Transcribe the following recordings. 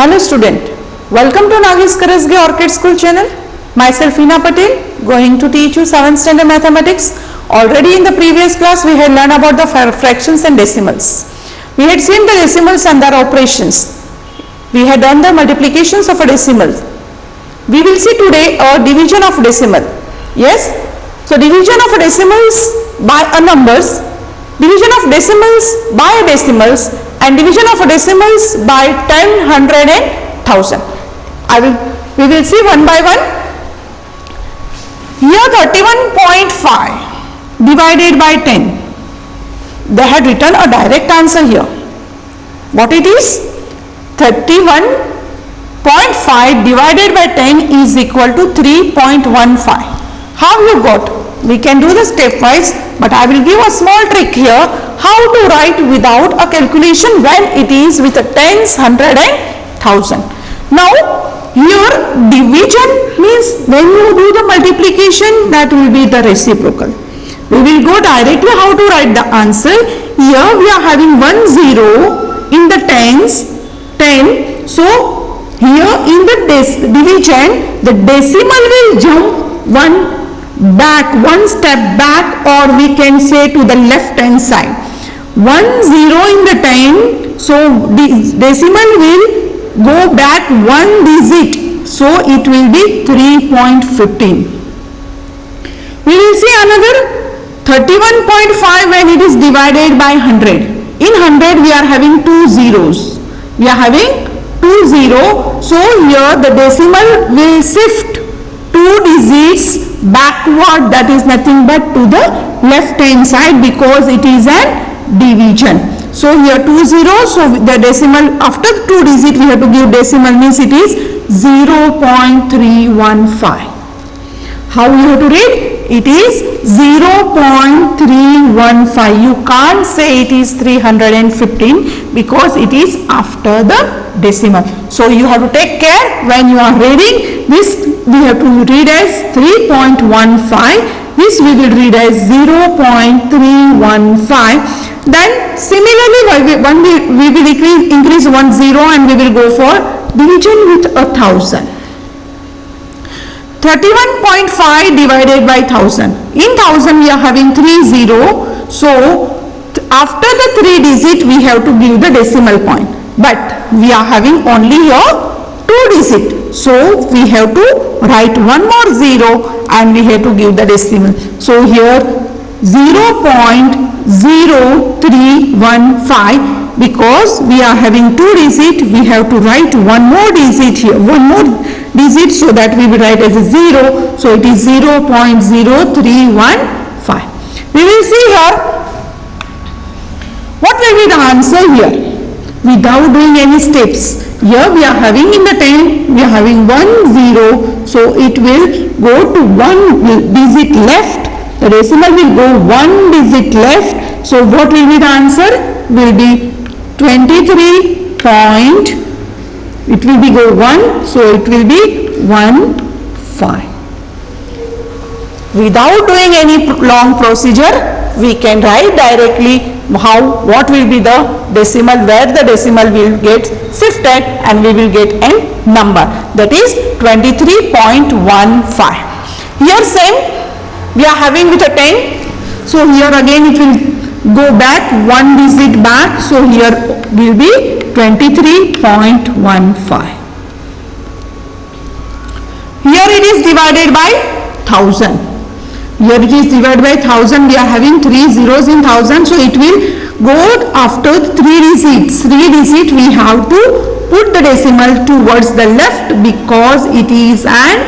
Hello student, welcome to Nagis Karasge Orchid School channel. Myself Hina Patel, going to teach you 7th standard mathematics. Already in the previous class we had learned about the fractions and decimals. We had seen the decimals and their operations. We had done the multiplications of a decimal. We will see today a division of decimal. Yes? So division of a decimals by a numbers, division of decimals by a decimals, and division of a decimals by 10, 100 and 1000. We will see one by one. Here 31.5 divided by 10. They had written a direct answer here. What it is? 31.5 divided by 10 is equal to 3.15. How you got? We can do the stepwise, but I will give a small trick here how to write without a calculation when it is with a tens, 100 and 1000. Now here division means when you do the multiplication, that will be the reciprocal. We will go directly how to write the answer. Here we are having 1 0 in the tens, 10. So here in the division, the decimal will jump one step back, or we can say to the left hand side. 1 0 in the 10, so the decimal will go back one digit, so it will be 3.15. We will see another 31.5 when it is divided by 100. In 100 we are having 2 zeros. We are having 2 0, so here the decimal will shift 2 digits backward, that is nothing but to the left hand side, because it is an division. So here 2 0, so the decimal after 2 digit we have to give decimal, means it is 0.315. How you have to read? It is 0.315. You can't say it is 315 because it is after the decimal. So you have to take care when you are reading this. We have to read as 3.15. This we will read as 0.315. Then similarly when we will increase 1 0 and we will go for division with 1000. 31.5 divided by 1000. In 1000 we are having 3 0. So after the 3 digit we have to give the decimal point. But we are having only here 2 digit. So we have to write one more 0 and we have to give the decimal. So here 0.0315, because we are having 2 digit, we have to write one more digit here, one more digit, so that we will write as a 0. So it is 0.0315. We will see here what will be the answer here without doing any steps. Here we are having in the 10, we are having 1 0, so it will go to 1 digit left. The decimal will go 1 digit left. So what will be the answer? Will be 23 point, it will be go 1, so it will be 15. Without doing any long procedure, we can write directly what will be the decimal, where the decimal will get shifted and we will get a number, that is 23.15. Here same we are having with a 10, so here again it will go back one digit back, so here will be 23.15. Here it is divided by 1000. Here it is divided by 1000. We are having 3 zeros in 1000, so it will go after 3 digits. 3 digit we have to put the decimal towards the left because it is an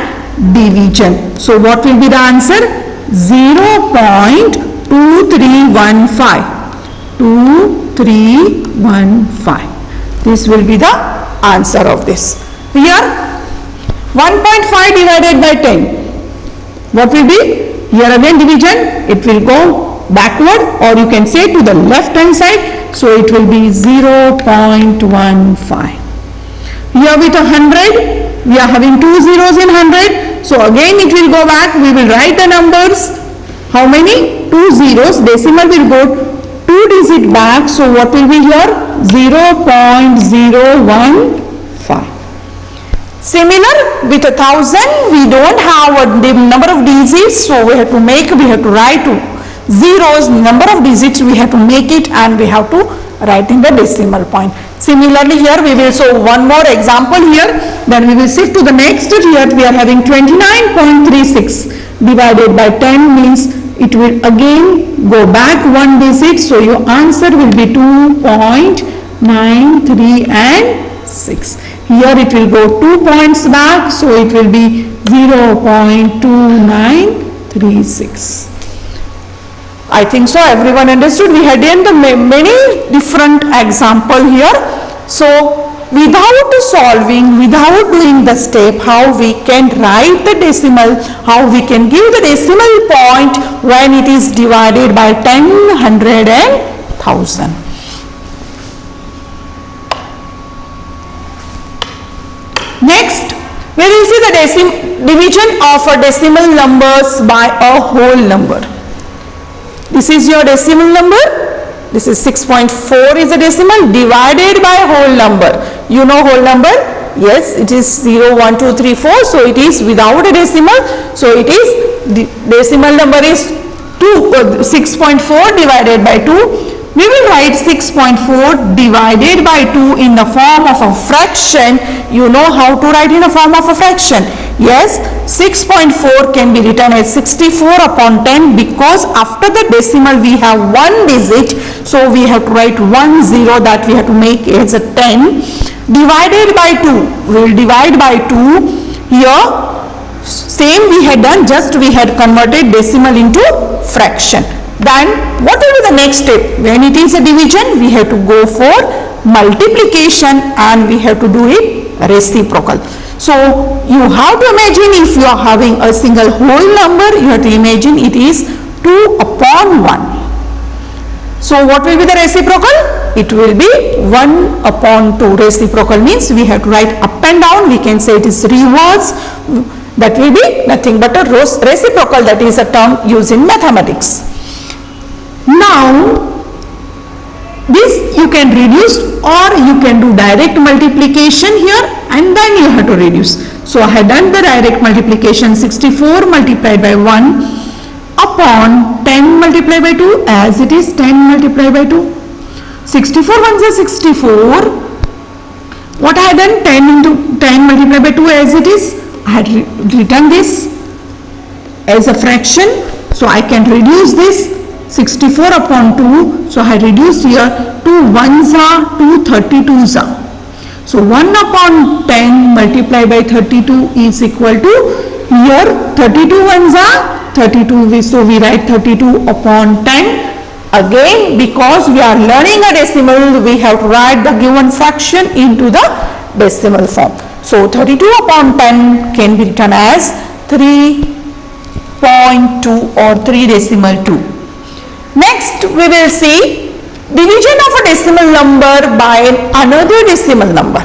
division. So what will be the answer? 0.2315. 2315. This will be the answer of this. Here 1.5 divided by 10. What will be? Here again division, it will go backward, or you can say to the left hand side, so it will be 0.15. Here with 100, we are having 2 zeros in 100, so again it will go back. We will write the numbers. How many? 2 zeros. Decimal will go 2 digit back, so what will be here? 0.015. 5. Similar with 1000, we don't have a number of digits, so we have to write zeros, number of digits we have to make it, and we have to write in the decimal point. Similarly here we will show one more example here, then we will shift to the next. Here we are having 29.36 divided by 10 means it will again go back one digit, so your answer will be 2.93 and 6. Here it will go 2 points back, so it will be 0.2936. I think so everyone understood. We had done the many different example here. So without solving, without doing the step, how we can write the decimal, how we can give the decimal point when it is divided by 10, 100 and 1000. Next, we will see the division of a decimal numbers by a whole number. This is your decimal number. This is 6.4 is a decimal divided by whole number. You know whole number? Yes, it is 0, 1, 2, 3, 4. So it is without a decimal. So it is, the decimal number is 6.4 divided by 2. We will write 6.4 divided by 2 in the form of a fraction. You know how to write in the form of a fraction. Yes, 6.4 can be written as 64 upon 10 because after the decimal we have one digit. So we have to write 10 that we have to make as a 10 divided by 2. We will divide by 2. Here same we had done, just we had converted decimal into fraction. Then what will be the next step? When it is a division, we have to go for multiplication and we have to do it reciprocal. So you have to imagine if you are having a single whole number, you have to imagine it is 2 upon 1. So what will be the reciprocal? It will be 1 upon 2. Reciprocal means we have to write up and down. We can say it is reverse. That will be nothing but a reciprocal, that is a term used in mathematics. Now this you can reduce or you can do direct multiplication here and then you have to reduce. So I had done the direct multiplication, 64 multiplied by 1 upon 10 multiplied by 2, as it is 10 multiplied by 2. 64 ones are 64. What I had done, 10 into 10 multiplied by 2 as it is. I had written this as a fraction. So I can reduce this 64 upon 2. So I reduced here 2 ones are 2 32s are. So 1 upon 10 multiplied by 32 is equal to, here 32 ones are 32. So we write 32 upon 10. Again, because we are learning a decimal, we have to write the given fraction into the decimal form. So 32 upon 10 can be written as 3.2 or 3 decimal 2. Next we will see division of a decimal number by another decimal number.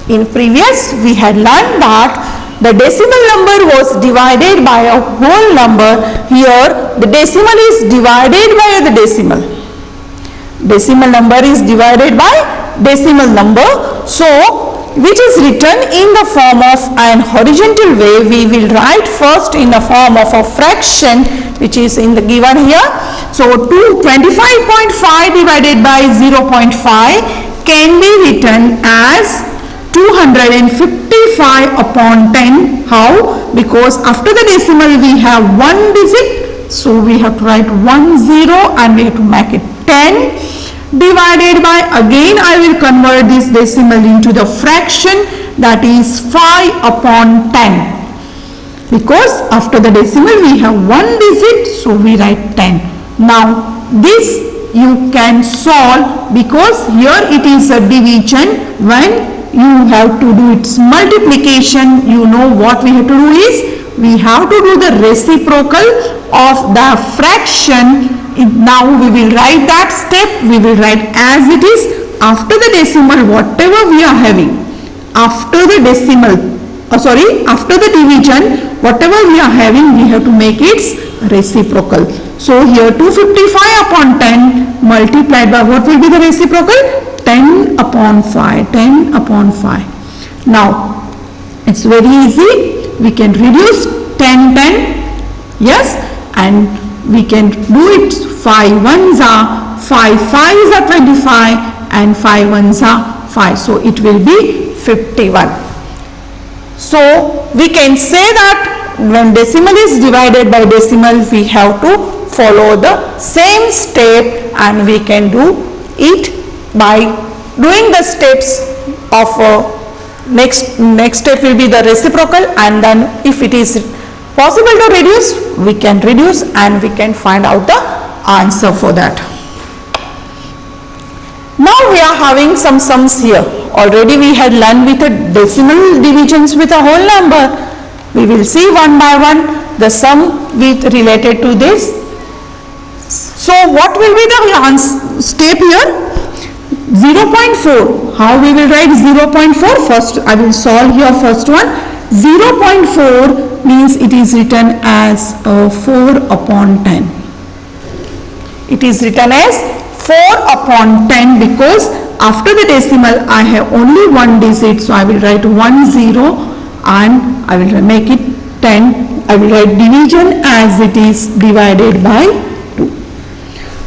In previous we had learned that the decimal number was divided by a whole number. Here the decimal is divided by the decimal. Decimal number is divided by decimal number. So which is written in the form of an horizontal way. We will write first in the form of a fraction which is in the given here. So 25.5 divided by 0.5 can be written as 255 upon 10. How? Because after the decimal we have one digit, so we have to write 10 and we have to make it 10 divided by, again I will convert this decimal into the fraction, that is 5 upon 10. Because after the decimal we have one digit, so we write 10. Now this you can solve because here it is a division. When you have to do its multiplication, you know what we have to do is we have to do the reciprocal of the fraction. Now we will write that step. We will write as it is. After the decimal, whatever we are having, after the decimal, after the division, whatever we are having, we have to make its reciprocal. So here 255 upon 10 multiplied by what will be the reciprocal? 10 upon 5. 10 upon 5. Now it's very easy. We can reduce 10, 10. Yes, and we can do it 5 ones are 5, 5s are 25 and 5 ones are 5. So it will be 51. So we can say that when decimal is divided by decimal, we have to follow the same step, and we can do it by doing the steps of next step will be the reciprocal, and then if it is possible to reduce, we can reduce and we can find out the answer for that. Now we are having some sums here. Already we had learned with the decimal divisions with a whole number. We will see one by one the sum with related to this. So what will be the step here? 0.4. How we will write 0.4? First I will solve here first one. 0.4 means it is written as 4 upon 10. It is written as 4 upon 10 because after the decimal I have only one digit, so I will write 1 0 and I will make it 10. I will write division as it is divided by 2.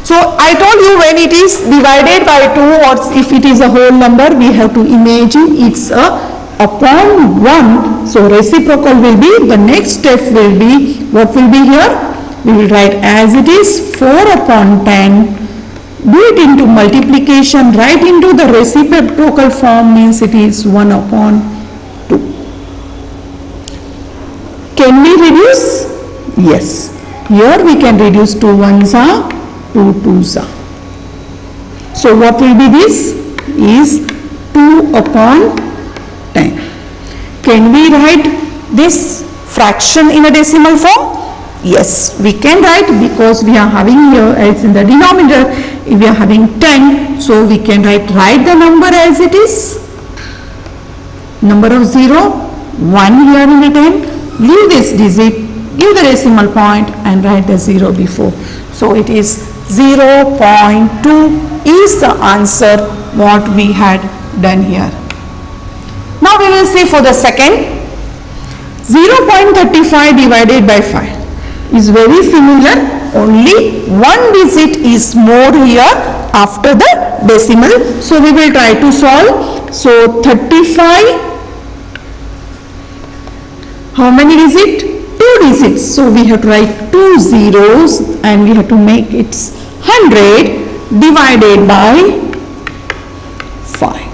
So I told you when it is divided by 2 or if it is a whole number, we have to imagine it's a upon 1. So reciprocal will be, the next step will be, what will be here? We will write as it is 4 upon 10. Do it into multiplication, write into the reciprocal form, means it is 1 upon 2. Can we reduce? Yes. Here we can reduce 2 ones are, 2 twos are. So what will be this? Is 2 upon 10. Can we write this fraction in a decimal form? Yes, we can write because we are having here as in the denominator, if we are having 10, so we can write the number as it is. Number of 0, 1 here in the 10, leave this digit, give the decimal point and write the 0 before. So it is 0.2 is the answer what we had done here. Now we will see for the second. 0.35 divided by 5 is very similar, only one digit is more here after the decimal. So we will try to solve. So 35, how many digits? 2 digits. So we have to write 2 zeros and we have to make it 100 divided by 5.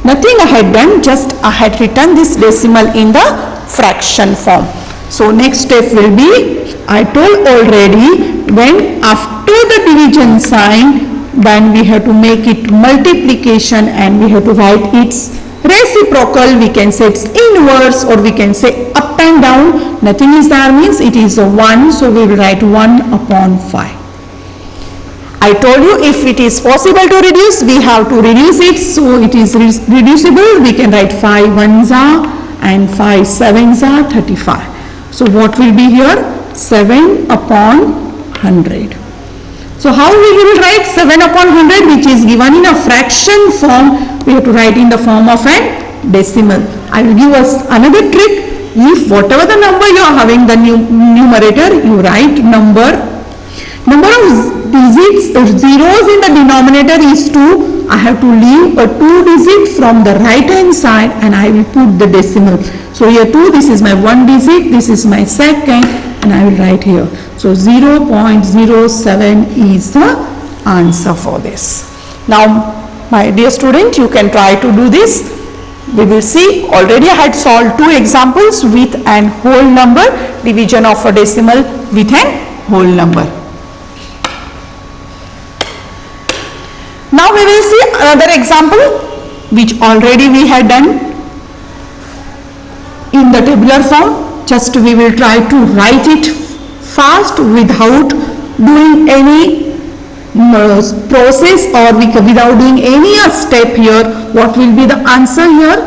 Nothing I had done, just I had written this decimal in the fraction form. So next step will be, I told already, when after the division sign, then we have to make it multiplication and we have to write its reciprocal. We can say it's inverse or we can say up and down. Nothing is there means it is a 1, so we will write 1 upon 5. I told you if it is possible to reduce, we have to reduce it, so it is reducible. We can write 5 ones are and 5 sevens are 35. So what will be here? 7 upon 100. So how we will write 7 upon 100, which is given in a fraction form, we have to write in the form of a decimal. I will give us another trick. If whatever the number you are having, the numerator, you write number of digits, zeros in the denominator is 2. I have to leave a 2 digit from the right hand side and I will put the decimal. So here 2, this is my 1 digit, this is my second, and I will write here. So 0.07 is the answer for this. Now my dear student, you can try to do this. We will see, already I had solved 2 examples with an whole number, division of a decimal with an whole number. Now we will see another example which already we had done in the tabular form. Just we will try to write it fast without doing any process or without doing any step here. What will be the answer here?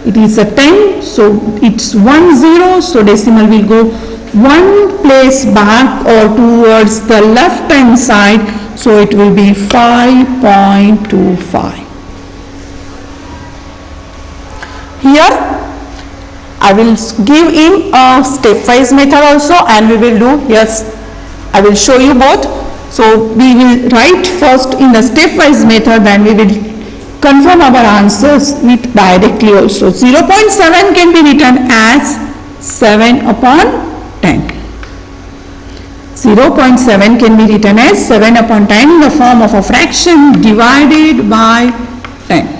It is a 10, so it's 1 0, so decimal will go 1 place back or towards the left hand side, so it will be 5.25. here I will give in a stepwise method also, and we will do, yes, I will show you both. So we will write first in the stepwise method, then we will confirm our answers with directly also. 0.7 can be written as 7 upon 10. 0.7 can be written as 7 upon 10 in the form of a fraction divided by 10.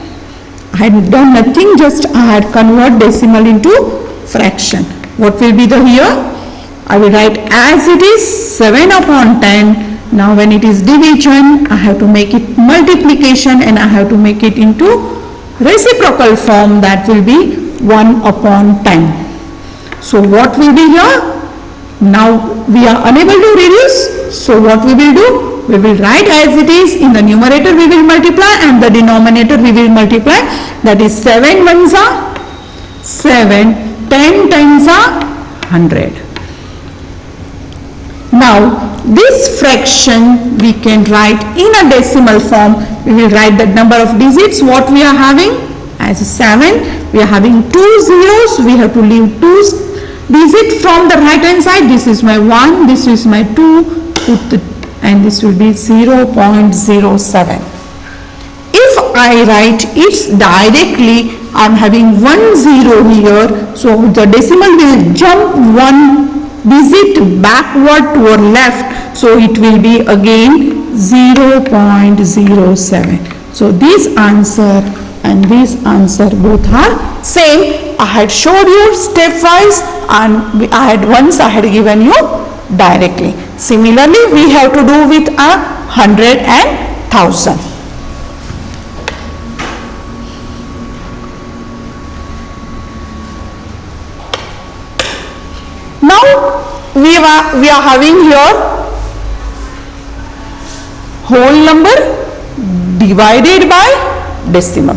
I had done nothing, just I had converted decimal into fraction. What will be the here? I will write as it is 7 upon 10. Now when it is division, I have to make it multiplication and I have to make it into reciprocal form, that will be 1 upon 10. So what will be here? Now we are unable to reduce, so what we will do? We will write as it is. In the numerator we will multiply and the denominator we will multiply. That is 7 ones are 7, 10 times are 100. Now this fraction we can write in a decimal form. We will write the number of digits what we are having as 7. We are having 2 zeros. We have to leave 2 digit from the right hand side. This is my 1, this is my 2, and this will be 0.07. If I write it directly, I am having 1 0 here, so the decimal will jump 1 digit backward to our left, so it will be again 0.07. So this answer and this answer both are same. I had showed you stepwise and I had given you directly. Similarly, we have to do with 100 and 1000. Now we are having here whole number divided by decimal.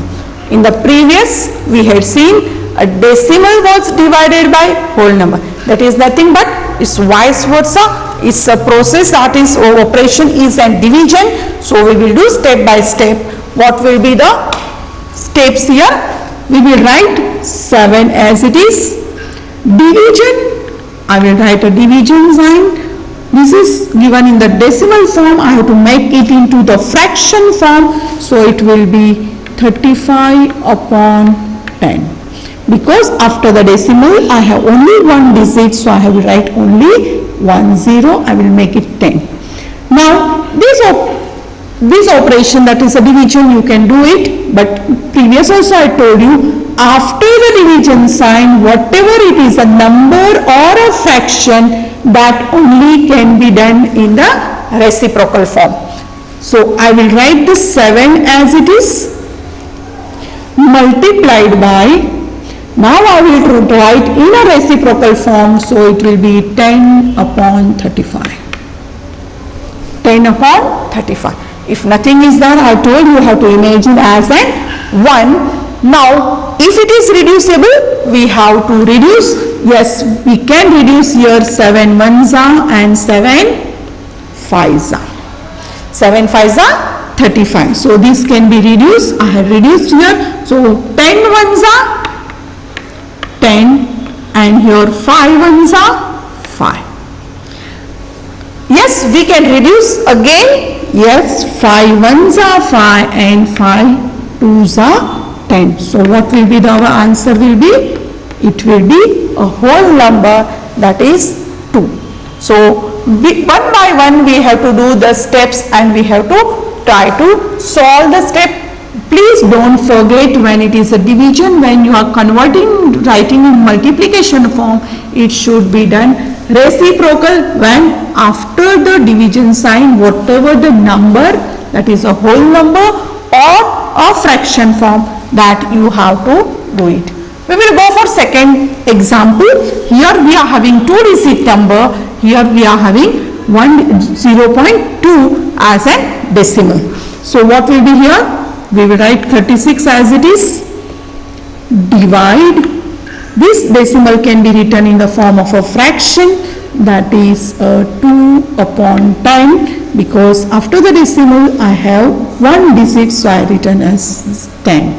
In the previous we had seen a decimal was divided by whole number. That is nothing but it's vice versa. It's a process, that is operation is a division. So we will do step by step. What will be the steps here? We will write 7 as it is. Division, I will write a division sign. This is given in the decimal form. I have to make it into the fraction form. So it will be 35 upon 10. Because after the decimal I have only 1 digit, so I have to write only 1 0. I will make it 10. Now this operation, that is a division, you can do it, but previous also I told you, after the division sign, whatever it is, a number or a fraction, that only can be done in the reciprocal form. So I will write this 7 as it is multiplied by, now I will write in a reciprocal form, so it will be 10 upon 35. 10 upon 35. If nothing is there, I told you have to imagine as an 1. Now, if it is reducible, we have to reduce. Yes, we can reduce here 7 ones are and 7 fives are. 7 fives are 35. So this can be reduced. I have reduced here. So 10 ones are 10 and here 5 ones are 5. Yes, we can reduce again. Yes, 5 ones are 5 and 5 twos are 10. So what will be our answer will be? It will be a whole number, that is 2. So one by one we have to do the steps and we have to try to solve the step. Please don't forget, when it is a division, when you are converting, writing in multiplication form, it should be done reciprocal. When after the division sign, whatever the number, that is a whole number or a fraction form, that you have to do it. We will go for second example. Here we are having 2 digit number. Here we are having 0.2 as a decimal. So what will be here? We will write 36 as it is. Divide. This decimal can be written in the form of a fraction, that is 2 upon 10, because after the decimal I have 1 digit, so I written as 10.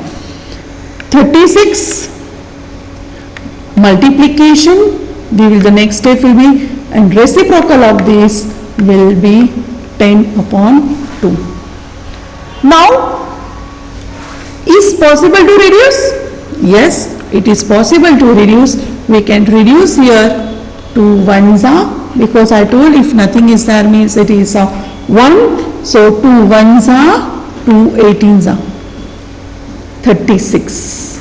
36 multiplication, the next step will be, and reciprocal of this will be 10 upon 2. Now, is possible to reduce? Yes, it is possible to reduce. We can reduce here 2 ones are, because I told if nothing is there means it is a 1. So 2 ones are, 2 18s are 36.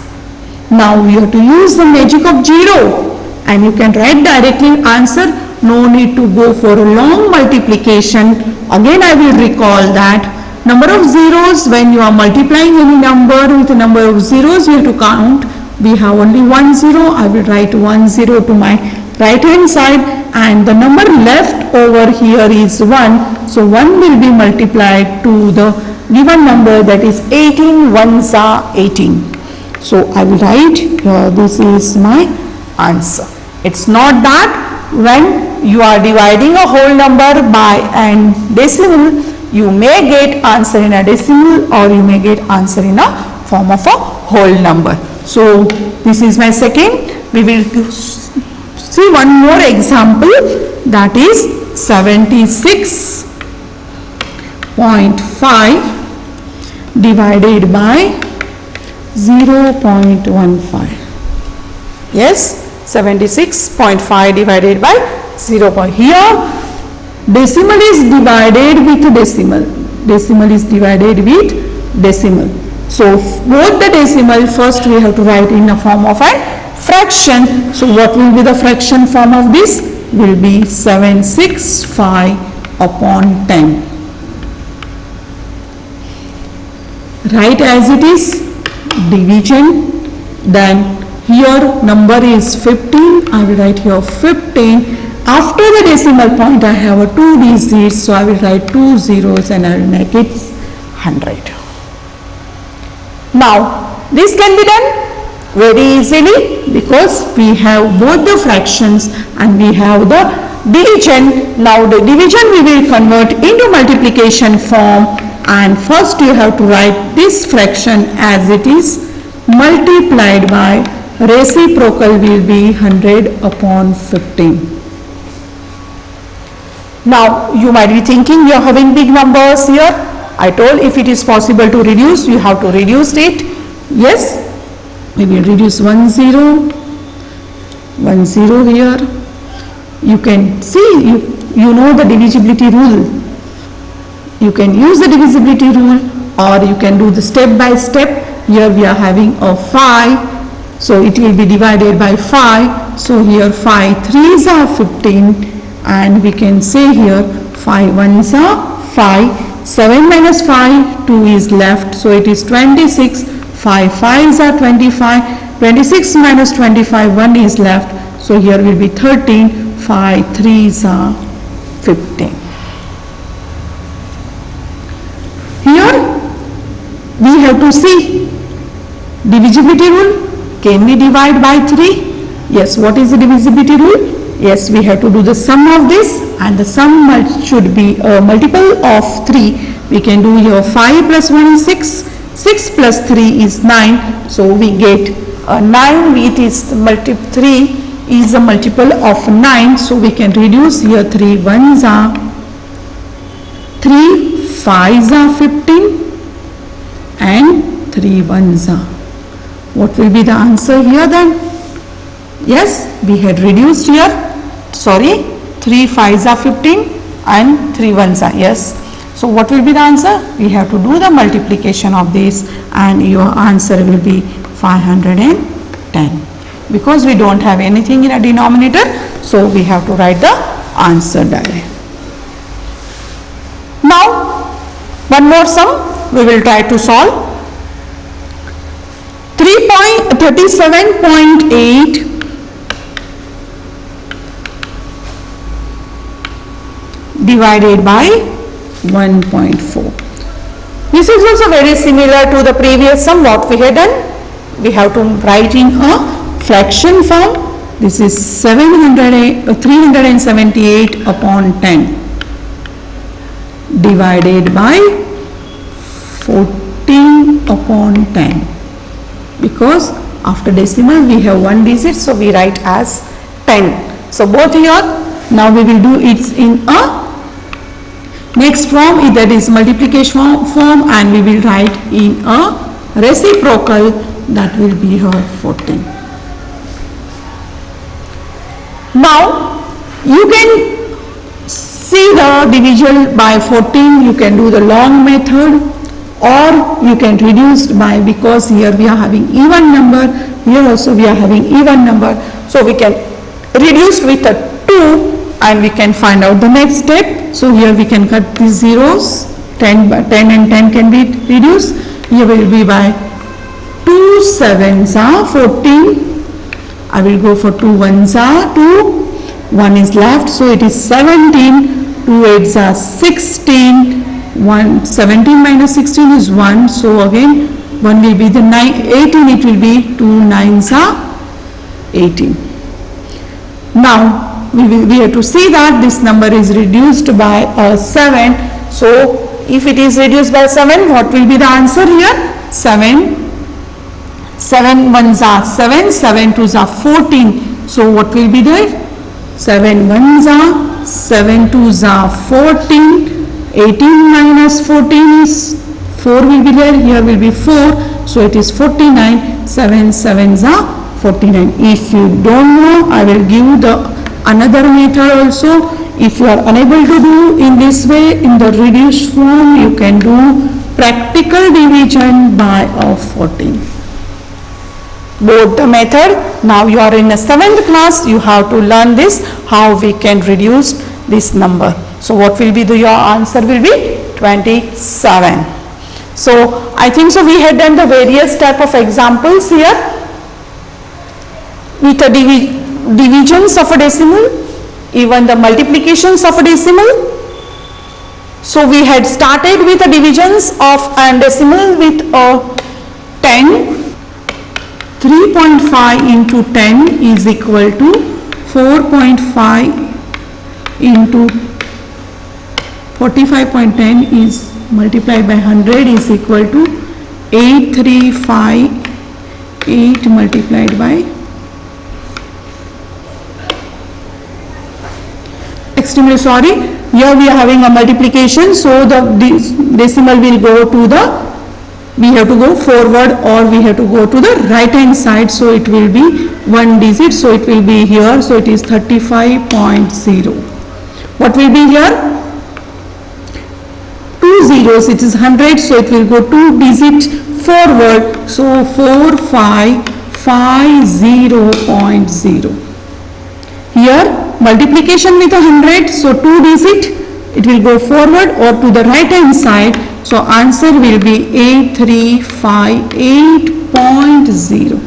Now we have to use the magic of 0 and you can write directly answer. No need to go for a long multiplication. Again I will recall that number of zeros, when you are multiplying any number with a number of zeros, you have to count. We have only 1 0. I will write 1 0 to my right hand side, and the number left over here is 1. So 1 will be multiplied to the given number, that is 18 ones are 18. So I will write here, this is my answer. It's not that when you are dividing a whole number by an decimal, you may get answer in a decimal or you may get answer in a form of a whole number. So this is my second. We will see one more example, that is 76.5 divided by 0.15. Yes, 76.5 divided by 0. Here decimal is divided with decimal. Decimal is divided with decimal. So both the decimal, first we have to write in a form of a fraction. So what will be the fraction form of this? Will be 765 upon 10. Write as it is, division. Then here number is 15. I will write here 15. After the decimal point I have a 2 digits, so I will write 2 zeros and I will make it 100. Now this can be done very easily because we have both the fractions and we have the division. Now the division we will convert into multiplication form, and first you have to write this fraction as it is multiplied by reciprocal will be 100 upon 15. Now you might be thinking you are having big numbers here. I told if it is possible to reduce, you have to reduce it. Yes, we will reduce 1 0, 1 0 here. You can see, you know the divisibility rule. You can use the divisibility rule or you can do the step by step. Here we are having a 5, so it will be divided by 5. So here 5 3s are 15. And we can say here 5 ones are 5, 7 minus 5, 2 is left, so it is 26, 5 5s are 25, 26 minus 25, 1 is left, so here will be 13, 5 3s are 15. Here we have to see divisibility rule. Can we divide by 3? Yes, what is the divisibility rule? Yes, we have to do the sum of this, and the sum should be a multiple of 3. We can do here 5 plus 1 is 6, 6 plus 3 is 9. So we get 9, it is 3 is a multiple of 9. So we can reduce here 3 ones are 3, 5s are 15 and 3 ones are. What will be the answer here then? Yes, we had reduced here, 3 5s are 15 and 3 ones are, yes. So what will be the answer? We have to do the multiplication of this and your answer will be 510. Because we don't have anything in a denominator, so we have to write the answer directly. Now one more sum we will try to solve. 37.8 divided by 1.4. This is also very similar to the previous sum what we had done. We have to write in a fraction form. This is 378 upon 10 divided by 14 upon 10, because After decimal we have 1 digit, so we write as 10. So both here, now we will do it in a next form, that is multiplication form, and we will write in a reciprocal, that will be here 14. Now you can see the division by 14, you can do the long method, or you can reduce by, because here we are having even number, here also we are having even number, so we can reduce with a 2 and we can find out the next step. So here we can cut these zeros, 10 and 10 can be reduced, here will be by 2 7s are 14, I will go for 2 1s are 2, 1 is left, so it is 17, 2 8s are 16, 17 minus 16 is 1, so again 1 will be the 18, it will be 2 9s are 18. Now we have to see that this number is reduced by 7, so if it is reduced by 7, what will be the answer here? 7 1s are 7, 7 2s are 14, so what will be there? 7 1s are 7 2s are 14, 18 minus 14 is 4 will be there, here will be 4, so it is 49, 7 7s are 49. If you don't know, I will give the another method also. If you are unable to do in this way, in the reduced form, you can do practical division by 14. Both the method, now you are in the 7th class, you have to learn this, how we can reduce this number. So what will be your answer will be 27. So I think so we had done the various type of examples here with the divisions of a decimal, even the multiplications of a decimal. So we had started with the divisions of a decimal with a 10. 3.5 into 10 is equal to 4.5 into 45.10 is multiplied by 100 is equal to 8358 multiplied by, extremely sorry, here we are having a multiplication, so the decimal will go to the, we have to go forward or we have to go to the right hand side, so it will be 1 digit, so it will be here, so it is 35.0. What will be here? 2 zeros, it is 100, so it will go 2 digit forward, so 4550.0. Here multiplication with 100, so 2 digit, it will go forward or to the right hand side, so answer will be 8358.0.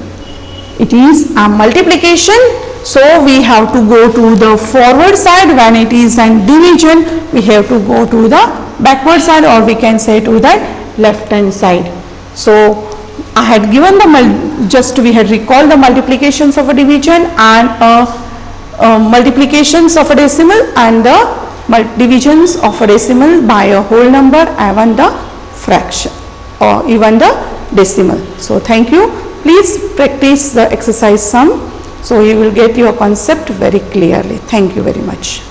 It is a multiplication, so we have to go to the forward side. When it is an division, we have to go to the backward side, or we can say to the left hand side. So I had given the we had recalled the multiplications of a division and multiplications of a decimal and the divisions of a decimal by a whole number, even the fraction or even the decimal. So thank you. Please practice the exercise sum, so you will get your concept very clearly. Thank you very much.